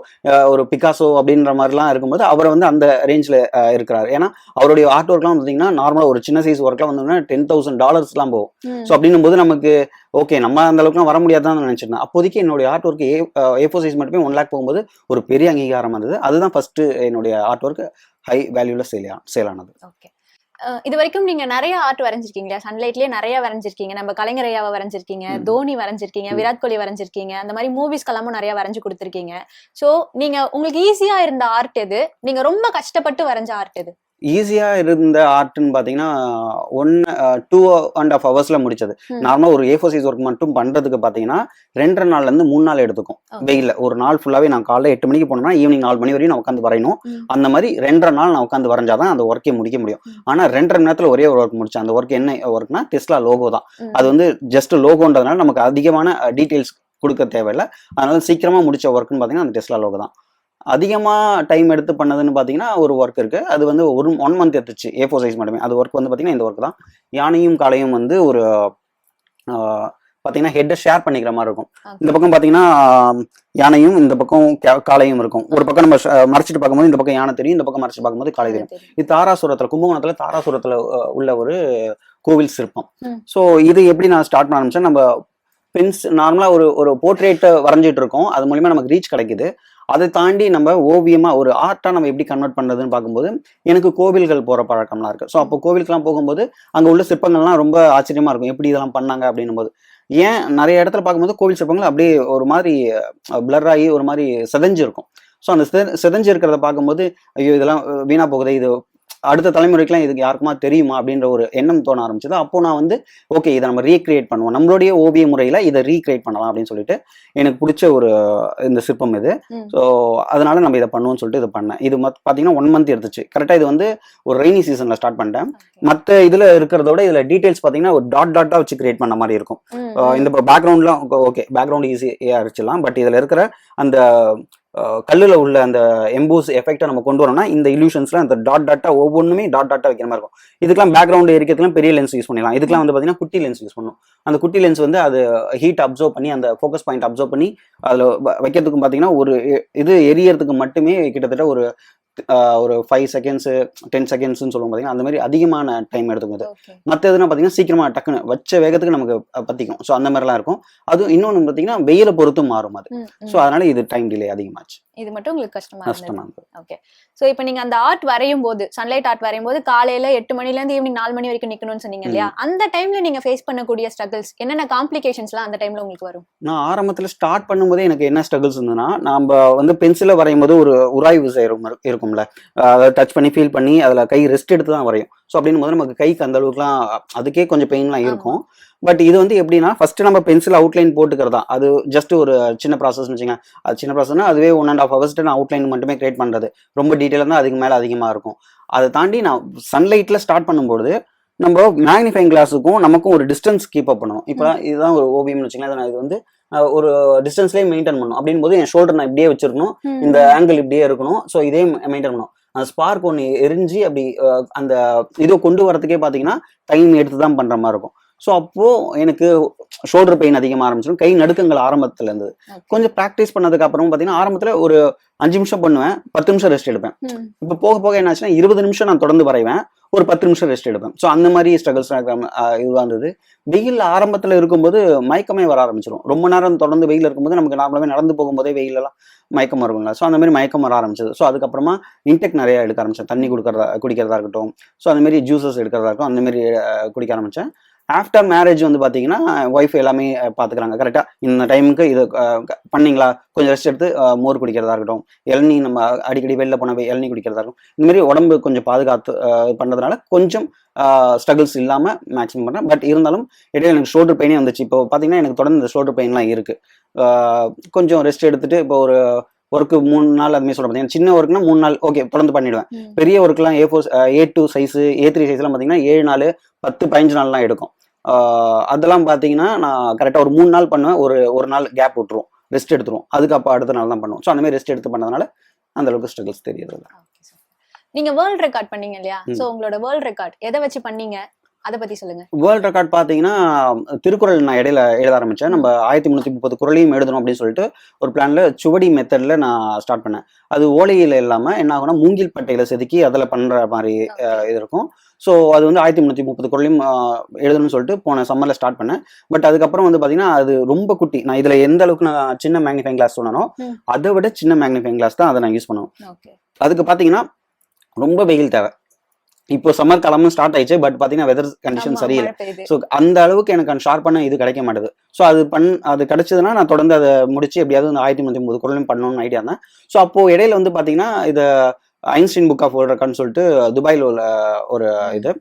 ஒரு பிகாசோ அப்படின்ற மாதிரிலாம் இருக்கும்போது அவரை வந்து அந்த ரேஞ்சில் இருக்கிறாரு. ஏன்னா அவருடைய ஆர்ட் ஒர்க்லாம் பார்த்தீங்கன்னா நார்மலாக ஒரு சின்ன சைஸ் ஒர்க்லாம் வந்தோம்னா $10,000 போகும். ஸோ அப்படின்னும் போது நமக்கு ஓகே நம்ம அந்த அளவுக்குலாம் வர முடியாதுன்னு நினச்சிருந்தேன். அப்போதைக்கு என்னுடைய ஆர்ட் ஒர்க் A4 சைஸ் மட்டுமே 1 lakh போகும்போது ஒரு பெரிய அங்கீகாரம் வந்தது. அதுதான் ஃபர்ஸ்ட் என்னுடைய ஆர்ட் ஒர்க் ஹை வேல்யூவில் சேல் ஆனது. ஓகே. இது வரைக்கும் நீங்க நிறைய ஆர்ட் வரைஞ்சிருக்கீங்க, சன்லைட்லயே நிறைய வரைஞ்சிருக்கீங்க, நம்ம கலைஞர் ஐயாவை வரைஞ்சிருக்கீங்க, தோனி வரைஞ்சிருக்கீங்க, விராட் கோலி வரைஞ்சிருக்கீங்க, அந்த மாதிரி மூவிஸ்க்கெல்லாமும் நிறைய வரைஞ்சு கொடுத்துருக்கீங்க. ஸோ நீங்க உங்களுக்கு ஈஸியா இருந்த ஆர்ட் எது? நீங்க ரொம்ப கஷ்டப்பட்டு வரைஞ்ச ஆர்ட் எது? ஈஸியாக இருந்த ஆர்ட்னு பார்த்தீங்கன்னா 2.5 hours முடிச்சது. நார்மலாக ஒரு A4 சைஸ் ஒர்க் மட்டும் பண்ணுறதுக்கு பார்த்தீங்கன்னா 2.5 நாள்லேருந்து 3 நாள் எடுத்துக்கும். வெயிலில் ஒரு நாள் ஃபுல்லாகவே நான் காலைல 8 மணிக்கு போனோம்னா ஈவினிங் 4 மணி வரையும் நான் உட்காந்து வரையணும். அந்த மாதிரி 2.5 நாள் நான் உட்காந்து வரைஞ்சாதான் அந்த ஒர்க்கே முடிக்க முடியும். ஆனால் 2.5 மணி நேரத்தில் ஒரே ஒரு ஒர்க் முடிச்சேன். அந்த ஒர்க் என்ன ஒர்க்னா டெஸ்லா லோகோ தான். அது வந்து ஜஸ்ட் லோகோன்றதுனால நமக்கு அதிகமான டீட்டெயில்ஸ் கொடுக்க தேவையில்லை. அதனால சீக்கிரமாக முடிச்ச ஒர்க்குன்னு பார்த்தீங்கன்னா அந்த டெஸ்லா லோகோ தான். அதிகமாக டைம் எடுத்து பண்ணதுன்னு பார்த்தீங்கன்னா ஒரு ஒர்க் இருக்குது. அது வந்து 1 month எடுத்துச்சு, A4 சைஸ் மட்டுமே. அது ஒர்க் வந்து பார்த்தீங்கன்னா இந்த ஒர்க் தான். யானையும் காளையும் வந்து ஒரு பார்த்தீங்கன்னா ஹெட்டை ஷேர் பண்ணிக்கிற மாதிரி இருக்கும். இந்த பக்கம் பார்த்தீங்கன்னா யானையும் இந்த பக்கம் காளையும் இருக்கும். ஒரு பக்கம் நம்ம மறைச்சிட்டு பார்க்கும்போது இந்த பக்கம் யானை தெரியும், இந்த பக்கம் மறைச்சு பார்க்கும்போது காளை தெரியும். இது தாராசுரத்தில், கும்பகோணத்தில் தாராசுரத்தில் உள்ள ஒரு கோவில் சிற்பம். ஸோ இது எப்படி நான் ஸ்டார்ட் பண்ண ஆரம்பிச்சேன், நம்ம நார்மலாக ஒரு போர்ட்ரேட்டை வரைஞ்சிட்டு இருக்கோம், அது மூலிமா நமக்கு ரீச் கிடைக்குது. அதை தாண்டி நம்ம ஓவியமாக ஒரு ஆர்ட்டாக நம்ம எப்படி கன்வெர்ட் பண்ணுறதுன்னு பார்க்கும்போது எனக்கு கோவில்கள் போகிற பழக்கம்லாம் இருக்குது. ஸோ அப்போ கோவிலுக்கெல்லாம் போகும்போது அங்கே உள்ள சிற்பங்கள்லாம் ரொம்ப ஆச்சரியமாக இருக்கும், எப்படி இதெல்லாம் பண்ணாங்க அப்படின்னும் போது. ஏன் நிறைய இடத்துல பார்க்கும்போது கோவில் சிற்பங்கள் அப்படியே ஒரு மாதிரி பிளர் ஆகி ஒரு மாதிரி செதஞ்சிருக்கும். ஸோ அந்த செதஞ்சு இருக்கிறத பார்க்கும்போது ஐயோ இதெல்லாம் வீணாக போகுது, இது அடுத்த தலைமுறைக்கெல்லாம் இதுக்கு யாருக்குமா தெரியுமா அப்படின்ற ஒரு எண்ணம் தோண ஆரம்பிச்சது. அப்போ நான் வந்து ஓகே இதை நம்ம ரீக்ரியேட் பண்ணுவோம், நம்மளுடைய ஓவிய முறையில் இதை ரீக்ரியேட் பண்ணலாம் அப்படின்னு சொல்லிட்டு எனக்கு பிடிச்ச ஒரு இந்த சிற்பம் இது. ஸோ அதனால நம்ம இதை பண்ணுவோம்னு சொல்லிட்டு இதை பண்ணேன். இது பார்த்தீங்கன்னா 1 month எடுத்துச்சு. கரெக்டாக இது வந்து ஒரு ரெய்னி சீசனில் ஸ்டார்ட் பண்ணிட்டேன். மற்ற இதில் இருக்கிறதோட இதில் டீட்டெயில்ஸ் பார்த்தீங்கன்னா ஒரு டாட்டாக வச்சு கிரியேட் பண்ண மாதிரி இருக்கும். இந்த பேக்ரவுண்ட்லாம் ஓகே பேக்ரவுண்ட் ஈஸியாக அடிச்சிடலாம். பட் இதில் இருக்கிற அந்த கல்லில் உள்ள அந்த எம்போஸ் எஃபெக்டை நம்ம கொண்டு வரோம்னா இந்த இல்யூஷன்ஸ்ல அந்த டாட்டா ஒவ்வொன்றுமே டாட்டா வைக்கிற மாதிரி இருக்கும். இதுக்கெல்லாம் பேக்ரவுண்ட் இருக்கிறதுலாம் பெரிய லென்ஸ் யூஸ் பண்ணிடலாம். இதுக்கெல்லாம் வந்து பார்த்தீங்கன்னா குட்டி லென்ஸ் யூஸ் பண்ணும். அந்த குட்டி லென்ஸ் வந்து அது ஹீட் அப்சர்வ் பண்ணி அந்த ஃபோக்கஸ் பாயிண்ட் அப்சர்வ் பண்ணி அதில் வைக்கிறதுக்கு பார்த்தீங்கன்னா ஒரு இது எரியறதுக்கு மட்டுமே கிட்டத்தட்ட ஒரு 5 செகண்ட்ஸ் 10 செகண்ட்ஸ்னு சொல்லுவோம். பார்த்தீங்கன்னா அந்த மாதிரி அதிகமான டைம் எடுத்துக்குது. மற்ற எதுனா பார்த்தீங்கன்னா சீக்கிரமா டக்குன்னு வச்ச வேகத்துக்கு நமக்கு பத்திக்கும். ஸோ அந்த மாதிரிலாம் இருக்கும். அது இன்னொன்று பார்த்தீங்கன்னா வெயில பொறுத்தும் மாறும் அது. ஸோ அதனால இது டைம் டிலே அதிகமாச்சு. இது மட்டும் உங்களுக்கு கஷ்டமா இருந்தது. ஓகே. சோ இப்போ நீங்க அந்த ஆர்ட் வரையும் போது சன்லைட் ஆர்ட் வரையும் போது காலையில 8 மணில இருந்து ஈவினிங் 4 மணி வரைக்கும் நிக்கணும்னு சொன்னீங்க இல்லையா? அந்த டைம்ல நீங்க ஃபேஸ் பண்ணக்கூடிய ஸ்ட்ரகிள்ஸ் என்னென்ன காம்ப்ளிகேஷன்ஸ்லாம் அந்த டைம்ல உங்களுக்கு வரும்? நான் ஆரம்பத்தில் ஸ்டார்ட் பண்ணும்போதே எனக்கு என்ன ஸ்ட்ரகிள்ஸ் இருந்ததுன்னா, நம்ம வந்து பென்சிலை வரையும் போது ஒரு உராய்வு இருக்கும்ல, அதை டச் பண்ணி ஃபீல் பண்ணி அதில் கை ரெஸ்ட் எடுத்து தான் வரையும். ஸோ அப்படின்னும் போது நமக்கு கைக்கு அந்த அளவுக்குலாம் அதுக்கே கொஞ்சம் பெயின்லாம் இருக்கும். பட் இது வந்து எப்படின்னா ஃபர்ஸ்ட் நம்ம பென்சில் அவுட்லைன் போட்டுக்கிறதா, அது ஜஸ்ட் ஒரு சின்ன ப்ராசஸ்னு வச்சுங்க. அது சின்ன ப்ராசஸ்னா அதுவே 1.5 hours நான் அவுட்லைன் மட்டுமே கிரியேட் பண்ணுறது. ரொம்ப டீட்டெயிலாக தான் அதுக்கு மேலே அதிகமாக இருக்கும். அதை தாண்டி நான் சன்லைட்டில் ஸ்டார்ட் பண்ணும்போது நம்ம மேக்னிஃபைங் கிளாஸுக்கும் நமக்கும் ஒரு டிஸ்டன்ஸ் கீப் அப் பண்ணணும். இப்போ இதுதான் ஒரு ஓவியம்னு வச்சுக்கலாம். இது வந்து ஒரு டிஸ்டன்ஸ்லேயே மெயின்டைன் பண்ணணும். அப்படின் போது என் ஷோல்டர் நான் இப்படியே வச்சிருக்கணும், இந்த ஆங்கிள் இப்படியே இருக்கணும். ஸோ இதே மெயின்டைன் பண்ணணும். அந்த ஸ்பார்க் ஒன்று எரிஞ்சு அப்படி அந்த இதை கொண்டு வரதுக்கே பார்த்தீங்கன்னா டைம் எடுத்து தான் பண்ணுற மாதிரி இருக்கும். ஸோ அப்போது எனக்கு ஷோல்டர் பெயின் அதிகமாக ஆரம்பிச்சிடும். கை நடுக்கங்கள் ஆரம்பத்தில் இருந்தது. கொஞ்சம் ப்ராக்டிஸ் பண்ணதுக்கு அப்புறம் பார்த்தீங்கன்னா ஆரம்பத்தில் ஒரு 5 நிமிஷம் பண்ணுவேன், 10 நிமிஷம் ரெஸ்ட் எடுப்பேன். இப்போ போக போக என்ன ஆச்சுன்னா 20 நிமிஷம் நான் தொடர்ந்து வரைவேன், ஒரு 10 நிமிஷம் ரெஸ்ட் எடுப்பேன். ஸோ அந்த மாதிரி ஸ்ட்ரகிள்ஸ் இதுவாக இருந்தது. வெயில் ஆரம்பத்தில் இருக்கும்போது மயக்கமே வர ஆரம்பிச்சிடும். ரொம்ப நேரம் தொடர்ந்து வெயில் இருக்கும்போது நமக்கு நார்மலாகவே நடந்து போகும்போதே வெயிலெல்லாம் மயக்கம் வருங்களா. ஸோ அந்த மாதிரி மயக்கம் வர ஆரம்பிச்சது. ஸோ அதுக்கப்புறமா இன்டெக் நிறையா எடுக்க ஆரம்பித்தேன். தண்ணி குடிக்கிறதா இருக்கட்டும், ஸோ அந்த மாதிரி ஜூஸஸ் எடுக்கிறதா இருக்கும், அந்த மாதிரி குடிக்க ஆரம்பித்தேன். ஆஃப்டர் மேரேஜ் வந்து பார்த்தீங்கன்னா ஒய்ஃப் எல்லாமே பார்த்துக்கிறாங்க. கரெக்டாக இந்த டைமுக்கு இது பண்ணிங்களா, கொஞ்சம் ரெஸ்ட் எடுத்து மோர் குடிக்கிறதா இருக்கட்டும், இளநீ நம்ம அடிக்கடி வெளில போனால் இளநீ குடிக்கிறதா இருக்கும். இந்தமாரி உடம்பு கொஞ்சம் பாதுகாத்து பண்ணுறதுனால கொஞ்சம் ஸ்ட்ரகிள்ஸ் இல்லாமல் மேக்ஸிமம் பண்ணேன். பட் இருந்தாலும் இடையில எனக்கு ஷோல்டர் பெயினே வந்துச்சு. இப்போ பார்த்தீங்கன்னா எனக்கு தொடர்ந்து இந்த ஷோல்டர் பெயின்லாம் இருக்குது. கொஞ்சம் ரெஸ்ட் எடுத்துட்டு இப்போ ஒரு ஒர்க்கு 3 நாள் அதுமாதிரி சொல்ல பார்த்தீங்கன்னா சின்ன ஒர்க்னா 3 நாள் ஓகே தொடர்ந்து பண்ணிவிடுவேன். பெரிய ஒர்க்லாம் A2 சைஸு A3 சைஸ்லாம் பார்த்தீங்கன்னா 7 நாள் 10-15 நாள்லாம் எடுக்கும். அதெல்லாம் பார்த்தீங்கன்னா நான் கரெக்டாக ஒரு 3 நாள் பண்ணுவேன், ஒரு நாள் கேப் விட்டுருவோம், ரெஸ்ட் எடுத்துருவோம். அதுக்கு அப்போ அடுத்த நாள் தான் பண்ணுவோம். ஸோ அந்த மாதிரி ரெஸ்ட் எடுத்து பண்ணதுனால அந்த அளவுக்கு ஸ்ட்ரகிள்ஸ் தெரியுது. நீங்க வேர்ல்ட் ரெக்கார்ட் பண்ணீங்க இல்லையா? ஸோ உங்களோட வேர்ல்ட் ரெக்கார்ட் எதை வச்சு பண்ணீங்க, அதை பத்தி சொல்லுங்க. வேர்ல்ட் ரெக்கார்ட் பார்த்தீங்கன்னா திருக்குறள் நான் இடையில எழுத ஆரம்பித்தேன். நம்ம 1330 குறளையும் எழுதணும் அப்படின்னு சொல்லிட்டு ஒரு பிளான்ல சுவடி மெத்தட்ல நான் ஸ்டார்ட் பண்ணேன். அது ஓலையில் இல்லாமல் என்ன ஆகும்னா மூங்கில் பட்டையில செதுக்கி அதில் பண்ணுற மாதிரி இது இருக்கும். ஸோ அது வந்து 1330 குறளையும் எழுதணும்னு சொல்லிட்டு போன சம்மரில் ஸ்டார்ட் பண்ணேன். பட் அதுக்கப்புறம் வந்து பார்த்தீங்கன்னா அது ரொம்ப குட்டி. நான் இதில் எந்த அளவுக்கு நான் சின்ன மேக்னிஃபைங் கிளாஸ் சொன்னனோ அதை விட சின்ன மேக்னிஃபைங் கிளாஸ் தான் அதை நான் யூஸ் பண்ணுவேன். அதுக்கு பார்த்தீங்கன்னா ரொம்ப வெயில் தேவை. இப்போ சம்மர் காலமும் ஸ்டார்ட் ஆயிடுச்சு. பட் பார்த்தீங்கன்னா வெதர் கண்டிஷன் சரியில்லை. ஸோ அந்த அளவுக்கு எனக்கு அந்த ஷார்ப்பான இது கிடைக்க மாட்டேது. ஸோ அது கிடைச்சதுன்னா நான் தொடர்ந்து அதை முடிச்சு எப்படியாவது இந்த 1330 குறளையும் பண்ணணும்னு ஐடியா இருந்தேன். ஸோ அப்போது இடையில வந்து பார்த்தீங்கன்னா இதை ஐன்ஸ்டீன் புக் ஆஃப் வேர்ல்ட் ரெக்கார்ட்னு சொல்லிட்டு துபாயில் உள்ள ஒரு இது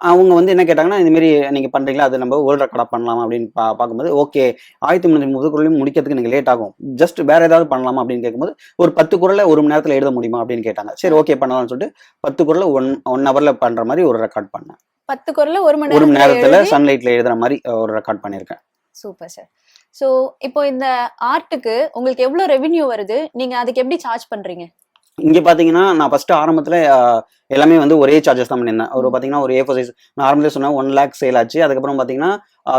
அவங்க வந்து என்ன கேட்டாங்கன்னா இந்தமாரி நீங்கள் பண்ணுறீங்களா, அது நம்ம வேர்ல்ட் ரெக்கார்டாக பண்ணலாமா அப்படின்னு பார்க்கும்போது ஓகே 1330 குறளையும் முடிக்கிறதுக்கு எனக்கு லேட் ஆகும், ஜஸ்ட் வேறு ஏதாவது பண்ணலாமா அப்படின்னு கேட்கும்போது ஒரு 10 குறளை 1 மணி நேரத்தில் எழுத முடியுமா அப்படின்னு கேட்டாங்க. சரி ஓகே பண்ணலாம்னு சொல்லிட்டு 10 குறளை 1 ஹவரில் பண்ணுற மாதிரி ஒரு ரெக்கார்ட் பண்ணேன். 10 குறளை 1 மணி நேரத்தில் சன்லைட்டில் எழுதுற மாதிரி ஒரு ரெக்கார்ட் பண்ணியிருக்கேன். Super sir. ஸோ இப்போ இந்த ஆர்ட்டுக்கு உங்களுக்கு எவ்வளோ ரெவென்யூ வருது, நீங்கள் அதுக்கு எப்படி சார்ஜ் பண்ணுறீங்க? இங்கே பார்த்தீங்கன்னா நான் ஃபஸ்ட்டு ஆரம்பத்தில் எல்லாமே வந்து ஒரே சார்ஜஸ் தான் பண்ணியிருந்தேன். ஒரு பார்த்தீங்கன்னா ஒரு A4 சைஸ் நான் ஆரம்பத்தில் சொன்னேன் 1 lakh சேல் ஆச்சு. அதுக்கப்புறம் பார்த்தீங்கன்னா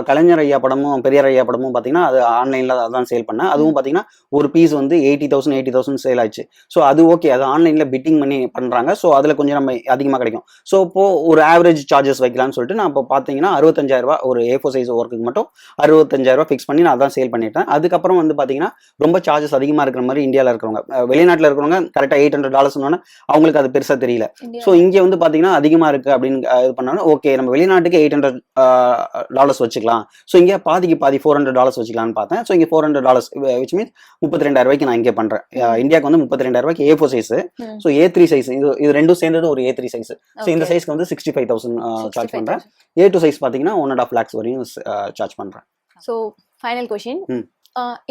கலைஞர் ஐயா படமும் பெரியார் ஐயா படமும் பார்த்தீங்கன்னா அது ஆன்லைனில் அதான் சேல் பண்ணேன். அதுவும் பார்த்தீங்கன்னா ஒரு பீஸ் வந்து 80,000 சேல் ஆச்சு. ஸோ அது ஓகே, அது ஆன்லைனில் பிட்டிங் பண்ணி பண்ணுறாங்க. ஸோ அதில் கொஞ்சம் நம்ம அதிகமாக கிடைக்கும். ஸோ இப்போது ஒரு ஆவரேஜ் சார்ஜஸ் வைக்கலாம்னு சொல்லிட்டு நான் இப்போ பார்த்தீங்கன்னா 65,000 ஒரு A4 சைஸ் ஒர்க்குக்கு மட்டும் 65,000 ஃபிக்ஸ் பண்ணி நான் அதான் சேல் பண்ணிட்டேன். அதுக்கப்புறம் வந்து பார்த்தீங்கன்னா ரொம்ப சார்ஜஸ் அதிகமாக இருக்கிற மாதிரி இந்தியாவில் இருக்கிறவங்க, வெளிநாட்டில் இருக்கிறவங்க கரெக்டாக $800 அவங்களுக்கு அது பெருசாக தெரியல. ஸோ இங்கே வந்து பார்த்தீங்கன்னா அதிகமாக இருக்குது அப்படின்னு இது பண்ணாலும் ஓகே நம்ம வெளிநாட்டுக்கு $800 வச்சுக்கலாம். ஸோ இங்கே பாதிக்கு பாதி $400 வச்சுக்கலான்னு பார்த்தேன். ஸோ இங்கே $400 விச் மீன்ஸ் 32,000 நான் இங்கே பண்ணுறேன். இந்தியாவுக்கு வந்து 32,000 A4 size. So A3 size இது ரெண்டும் சேர்ந்தது ஒரு A3 சைஸ். ஸோ இந்த சைஸ்க்கு வந்து 65,000 சார்ஜ் பண்ணுறேன். A2 சைஸ் பார்த்தீங்கன்னா 1.5 lakhs வரையும் சார்ஜ் பண்ணுறேன். ஸோ ஃபைனல் கொஸ்டின்,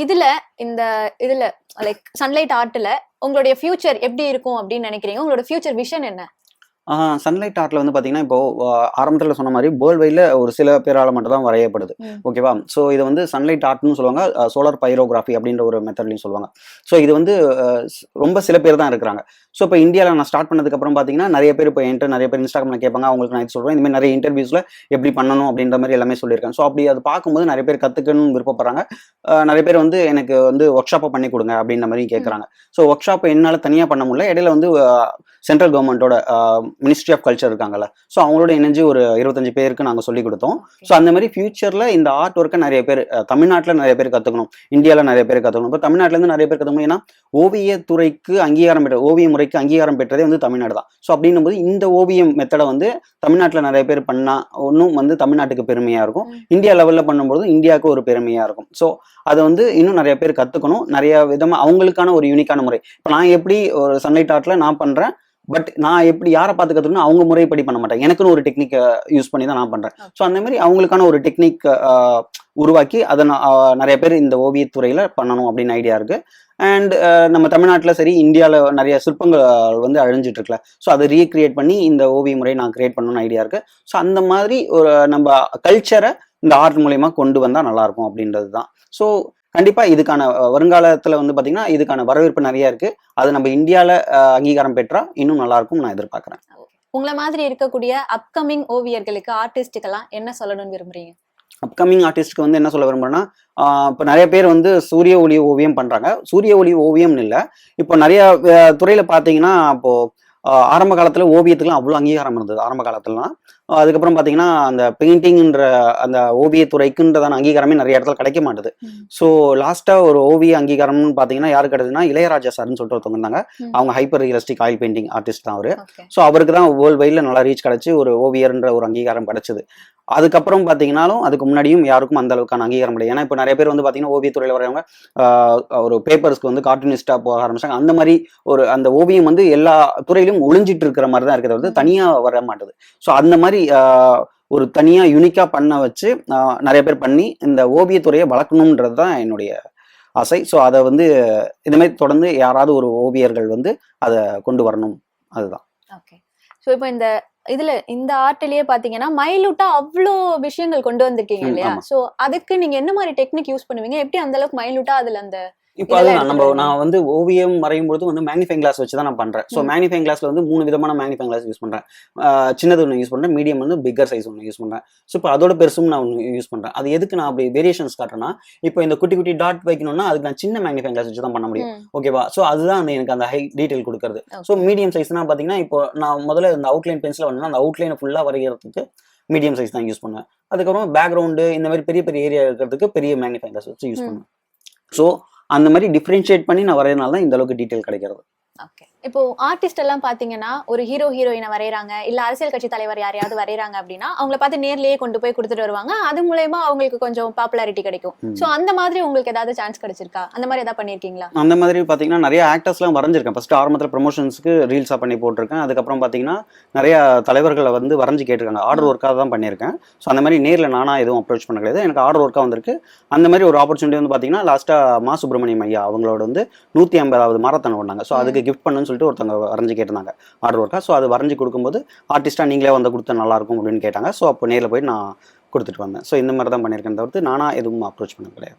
இதுல லைக் சன்லைட் ஆர்ட்ல உங்களுடைய ஃபியூச்சர் எப்படி இருக்கும் அப்படின்னு நினைக்கிறீங்க? உங்களோட ஃபியூச்சர் விஷன் என்ன? சன்லைட் ஆர்ட்ல வந்து பார்த்தீங்கன்னா இப்போ ஆரம்பத்தில் சொன்ன மாதிரி வேர்ல்ட் வைடில் ஒரு சில பேரால் மட்டும் தான் வரையப்படுது. ஓகேவா? ஸோ இது வந்து சன்லைட் ஆர்ட்னு சொல்லுவாங்க, சோலார் பைரோகிராஃபி அப்படின்ற ஒரு மெத்தட்லையும் சொல்லுவாங்க. ஸோ இது வந்து ரொம்ப சில பேர் தான் இருக்கிறாங்க. ஸோ இப்போ இந்தியாவில் நான் ஸ்டார்ட் பண்ணதுக்கப்புறம் பார்த்தீங்கன்னா நிறைய பேர் இப்போ என்கிட்ட நிறைய பேர் இன்ஸ்டாகிராமில் கேட்பாங்க, அவங்களுக்கு நான் இது சொல்கிறேன். இந்த மாதிரி நிறைய இன்டர்வியூஸில் எப்படி பண்ணணும் அப்படின்ற மாதிரி எல்லாமே சொல்லியிருக்கேன். ஸோ அப்படி அது பார்க்கும்போது நிறைய பேர் கற்றுக்கணும்னு விருப்பப்படுறாங்க. நிறைய பேர் வந்து எனக்கு வந்து ஒர்க் ஷாப்பை பண்ணி கொடுங்க அப்படின்ற மாதிரி கேட்குறாங்க. ஸோ ஒர்க் ஷாப் என்னால் தனியாக பண்ண முடியல. இடையில வந்து சென்ட்ரல் கவர்மெண்ட்டோட மினிஸ்ட்ரி ஆஃப் கல்ச்சர் இருக்காங்கல்ல, ஸோ அவங்களோட இணைஞ்சு ஒரு 25 பேருக்கு நாங்கள் சொல்லிக் கொடுத்தோம். ஸோ அந்த மாதிரி ஃபியூச்சரில் இந்த ஆர்ட் ஒர்க்கை நிறைய பேர் தமிழ்நாட்டில் நிறைய பேர் கற்றுக்கணும், இந்தியாவில் நிறைய பேர் கற்றுக்கணும். இப்போ தமிழ்நாட்டிலேருந்து நிறைய பேர் கற்றுக்கணும். ஏன்னா ஓவியத்துறைக்கு அங்கீகாரம் பெற்ற ஓவிய முறைக்கு அங்கீகாரம் பெற்றதே வந்து தமிழ்நாடு தான். ஸோ அப்படின்னும் போது இந்த ஓவியம் மெத்தடை வந்து தமிழ்நாட்டில் நிறைய பேர் பண்ணால் ஒன்றும் வந்து தமிழ்நாட்டுக்கு பெருமையாக இருக்கும், இந்தியா லெவலில் பண்ணும்போது இந்தியாவுக்கு ஒரு பெருமையாக இருக்கும். ஸோ அதை வந்து இன்னும் நிறைய பேர் கற்றுக்கணும். நிறைய விதமாக அவங்களுக்கான ஒரு யூனிக்கான முறை. இப்போ நான் எப்படி ஒரு சன்லைட் ஆர்ட்டில் நான் பண்ணுறேன், பட் நான் எப்படி யாரை பார்த்து கற்றுக்கணும், அவங்க முறைப்படி பண்ண மாட்டேன், எனக்குன்னு ஒரு டெக்னிக்கை யூஸ் பண்ணி தான் நான் பண்ணுறேன். ஸோ அந்த மாதிரி அவங்களுக்கான ஒரு டெக்னிக் உருவாக்கி அதை நிறைய பேர் இந்த ஓவியத்துறையில் பண்ணணும் அப்படின்னு ஐடியா இருக்குது. அண்ட் நம்ம தமிழ்நாட்டில் சரி இந்தியாவில் நிறைய சிற்பங்கள் வந்து அழிஞ்சிட்டு இருக்குல்ல, ஸோ அதை ரீக்ரியேட் பண்ணி இந்த ஓவிய முறையை நான் கிரியேட் பண்ணணும்னு ஐடியா இருக்குது. ஸோ அந்த மாதிரி ஒரு நம்ம கல்ச்சரை இந்த ஆர்ட் மூலயமா கொண்டு வந்தால் நல்லாயிருக்கும் அப்படின்றது தான். ஸோ கண்டிப்பாக இதுக்கான வருங்காலத்தில் வந்து பார்த்திங்கன்னா இதுக்கான வரவேற்பு நிறையா இருக்குது. அது நம்ம இந்தியாவில் அங்கீகாரம் பெற்றா இன்னும் நல்லாயிருக்கும் நான் எதிர்பார்க்குறேன். உங்களை மாதிரி இருக்கக்கூடிய அப்கமிங் ஓவியர்களுக்கு, ஆர்டிஸ்டுக்கெல்லாம் என்ன சொல்லணும்னு விரும்புறீங்க? அப்கமிங் ஆர்டிஸ்ட்க்கு வந்து என்ன சொல்ல விரும்புறேன்னா, இப்போ நிறைய பேர் வந்து சூரிய ஒளி ஓவியம் பண்ணுறாங்க. சூரிய ஒளி ஓவியம்னு இல்லை, இப்போ நிறைய துறையில் பார்த்தீங்கன்னா இப்போது ஆரம்ப காலத்தில் ஓவியத்துக்குலாம் அவ்வளோ அங்கீகாரம் இருந்தது ஆரம்ப காலத்துலலாம். அதுக்கப்புறம் பார்த்தீங்கன்னா அந்த பெயிண்டிங்ன்ற அந்த ஓவியத்துறைக்குன்றதான அங்கீகாரமே நிறைய இடத்துல கிடைக்க மாட்டுது. ஸோ லாஸ்ட்டாக ஒரு ஓவிய அங்கீகாரம்னு பார்த்தீங்கன்னா யாருக்கு கிடைச்சதுன்னா இளையராஜா சார்னு சொல்லிட்டு ஒருத்தவங்க இருந்தாங்க. அவங்க hyper realistic oil painting artist தான் அவர். ஸோ அவருக்கு தான் வேர்ல்டு வைடில் நல்லா ரீச் கிடச்சி ஒரு ஓவியர்ன்ற ஒரு அங்கீகாரம் கிடைச்சது. அதுக்கப்புறம் பார்த்தீங்கன்னாலும் அதுக்கு முன்னாடியும் யாருக்கும் அந்த அளவுக்கான அங்கீகாரம் கிடையாது. ஏன்னா இப்போ நிறைய பேர் வந்து பார்த்தீங்கன்னா ஓவியத்துறையில் வரவங்க ஒரு பேப்பர்ஸ்க்கு வந்து கார்ட்டூனிஸ்டாக போக ஆரம்பிச்சாங்க. அந்த மாதிரி ஒரு அந்த ஓவியம் வந்து எல்லா துறையிலும் ஒளிஞ்சிட்டு இருக்கிற மாதிரி தான் இருக்கிறது, வந்து தனியாக வர மாட்டுது. ஸோ அந்த மாதிரி ஒரு தனியாக யூனிக்காக பண்ண வச்சு நிறைய பேர் பண்ணி இந்த ஓவியத்துறையை வளர்க்கணுன்றது தான் என்னுடைய ஆசை. ஸோ அதை வந்து இந்த மாதிரி தொடர்ந்து யாராவது ஒரு ஓவியர்கள் வந்து அதை கொண்டு வரணும், அதுதான். ஓகே. ஸோ இப்போ இந்த ஆர்ட்லயே பாத்தீங்கன்னா மைலூட்டா அவ்வளோ விஷயங்கள் கொண்டு வந்திருக்கீங்க இல்லையா? சோ அதுக்கு நீங்க என்ன மாதிரி டெக்னிக் யூஸ் பண்ணுவீங்க? எப்படி அந்த அளவுக்கு மைலூட்டா அதுல அந்த இப்போ அதுதான் நான் வந்து ஓவியம் வரையும் பொழுது வந்து மேக்னிஃபைங் கிளாஸ் வச்சு தான் நான் பண்றேன். ஸோ மேக்னிஃபைங் கிளாஸ்ல வந்து 3 விதமான மேக்னிஃபைங் கிளாஸ் யூஸ் பண்றேன். சின்னது ஒன்று யூஸ் பண்றேன், மீடியம் வந்து பிக்கர் சைஸ் ஒன்று யூஸ் பண்றேன். ஸோ இப்போ அதோட பெருசும் நான் ஒன்று யூஸ் பண்றேன். அது எதுக்கு நான் அப்படி வேரியேஷன்ஸ் காட்டுறேன்னா, இப்போ இந்த குட்டி குட்டி டாட் வைக்கணும்னா அதுக்கு நான் சின்ன மேக்னிஃபைங் கிளாஸ் வச்சு தான் பண்ண முடியும். ஓகேவா? ஸோ அதுதான் எனக்கு அந்த ஹை டீடைல் கொடுக்குறது. ஸோ மீடியம் சைஸ்னா பார்த்தீங்கன்னா இப்போ நான் முதல்ல இந்த அவுட்லைன் பென்சில் பண்ணா அந்த அவுட்லைனை ஃபுல்லாக வரைகிறதுக்கு மீடியம் சைஸ் தான் யூஸ் பண்ணுவேன். அதுக்கப்புறம் பேக்ரவுண்டு இந்த மாதிரி பெரிய பெரிய ஏரியா இருக்கிறதுக்கு பெரிய மேக்னிஃபைங் கிளாஸ் வச்சு யூஸ் பண்ணுவேன். ஸோ அந்த மாதிரி டிஃபரன்ஷியேட் பண்ணி நான் வரையறதுனால தான் இந்த அளவுக்கு டீடைல் கிடைக்கிறது. ஓகே. இப்போ ஆர்டிஸ்ட் எல்லாம் பாத்தீங்கன்னா ஒரு ஹீரோ ஹீரோயினை வரையறாங்க, இல்ல அரசியல் கட்சி தலைவர் யாரையாவது வரையறாங்க அப்படின்னா அவங்கள பார்த்து நேர்லயே கொண்டு போய் கொடுத்துட்டு வருவாங்க. அது மூலமா அவங்களுக்கு கொஞ்சம் பாப்புலாரிட்டி கிடைக்கும். சோ அந்த மாதிரி உங்களுக்கு ஏதாவது சான்ஸ் கிடைச்சிருக்கா? அந்த மாதிரி ஏதாவது பண்ணிருக்கீங்களா? அந்த மாதிரி பாத்தீங்கன்னா நிறைய ஆக்டர்ஸ்லாம் வரைஞ்சிருக்கேன். ஃபர்ஸ்ட் ஆரம்பத்தில் ப்ரொமோஷன்ஸ்க்கு ரீல்ஸா பண்ணி போட்டிருக்கேன். அதுக்கப்புறம் பாத்தீங்கன்னா நிறைய தலைவர்களை வந்து வரைஞ்சி கேட்டிருக்காங்க. ஆர்டர் ஒர்க்காக தான் பண்ணியிருக்கேன். ஸோ அந்த மாதிரி நேரில் நானா எதுவும் அப்ரோச் பண்ண கிடையாது, எனக்கு ஆர்டர் ஒர்க்காக வந்திருக்கு. அந்த மாதிரி ஒரு ஆப்பர்ச்சுனிட்டி வந்து பாத்தீங்கன்னா லாஸ்டா மா சுப்பிரமணியம் ஐயா அவங்களோட வந்து 150வது மாரத்தான் ஓடினாங்க. ஸோ அதுக்கு கிஃப்ட் பண்ணுன்னு சொல்லிட்டு ஒருத்தவங்க வரைஞ்சி கேட்டிருந்தாங்க ஆர்டர் ஒர்க்கா. ஸோ அது வரைஞ்சி கொடுக்கும்போது ஆர்டிஸ்டா நீங்களே வந்து கொடுத்தா நல்லா இருக்கும் அப்படின்னு கேட்டாங்க. ஸோ அப்போ நேரில் போய் நான் கொடுத்துட்டு வந்தேன். ஸோ இந்த மாதிரி தான் பண்ணியிருக்கேன், தவிர்த்து நானா எதுவும் அப்ரோச் பண்ண கிடையாது.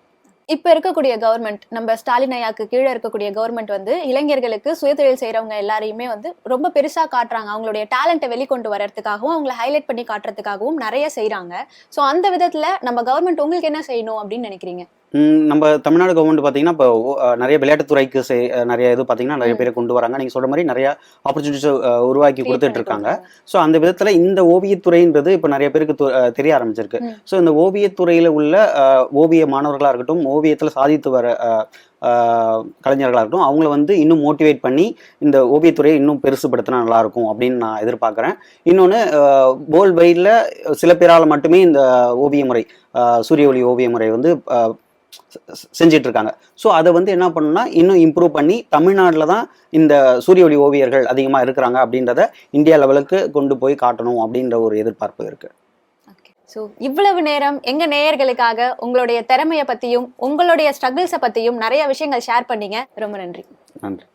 இப்ப இருக்கக்கூடிய கவர்மெண்ட், நம்ம ஸ்டாலின் ஐயாக்கு கீழே இருக்கக்கூடிய கவர்மெண்ட் வந்து இளைஞர்களுக்கு சுயதொழில் செய்யறவங்க எல்லாரையுமே வந்து ரொம்ப பெருசா காட்டுறாங்க. அவங்களுடைய டேலண்ட்டை வெளிக்கொண்டு வரதுக்காகவும் அவங்களை ஹைலைட் பண்ணி காட்டுறதுக்காகவும் நிறைய செய்யறாங்க. ஸோ அந்த விதத்துல நம்ம கவர்மெண்ட் உங்களுக்கு என்ன செய்யணும் அப்படின்னு நினைக்கிறீங்க? நம்ம தமிழ்நாடு கவர்மெண்ட் பார்த்தீங்கன்னா இப்போ நிறைய விளையாட்டுத்துறைக்கு நிறைய இது பார்த்தீங்கன்னா நிறைய பேரை கொண்டு வராங்க. நீங்கள் சொல்கிற மாதிரி நிறைய ஆப்பர்ச்சுனிட்டிஸ் உருவாக்கி கொடுத்துட்டு இருக்காங்க. ஸோ அந்த விதத்தில் இந்த ஓவியத்துறைன்றது இப்போ நிறைய பேருக்கு தெரிய ஆரம்பிச்சிருக்கு. ஸோ இந்த ஓவியத்துறையில் உள்ள ஓவிய மாணவர்களாக இருக்கட்டும், ஓவியத்தில் சாதித்து வர கலைஞர்களாக இருக்கட்டும், அவங்கள வந்து இன்னும் மோட்டிவேட் பண்ணி இந்த ஓவியத்துறையை இன்னும் பெருசுப்படுத்தினா நல்லாயிருக்கும் அப்படின்னு நான் எதிர்பார்க்குறேன். இன்னொன்று வேர்ல்டு வைடில் சில பேரால் மட்டுமே இந்த ஓவிய முறை சூரிய ஒளி ஓவிய முறை வந்து செஞ்சிட்டு இருக்காங்க. ஸோ அதை வந்து என்ன பண்ணணும்னா இன்னும் இம்ப்ரூவ் பண்ணி தமிழ்நாட்டில் தான் இந்த சூரிய ஒளி ஓவியர்கள் அதிகமாக இருக்கிறாங்க அப்படின்றத இந்தியா லெவலுக்கு கொண்டு போய் காட்டணும் அப்படின்ற ஒரு எதிர்பார்ப்பு இருக்கு. ஸோ இவ்வளவு நேரம் எங்க நேயர்களுக்காக உங்களுடைய திறமையை பத்தியும் உங்களுடைய ஸ்ட்ரகிள்ஸை பத்தியும் நிறைய விஷயங்கள் ஷேர் பண்ணீங்க. ரொம்ப நன்றி. நன்றி.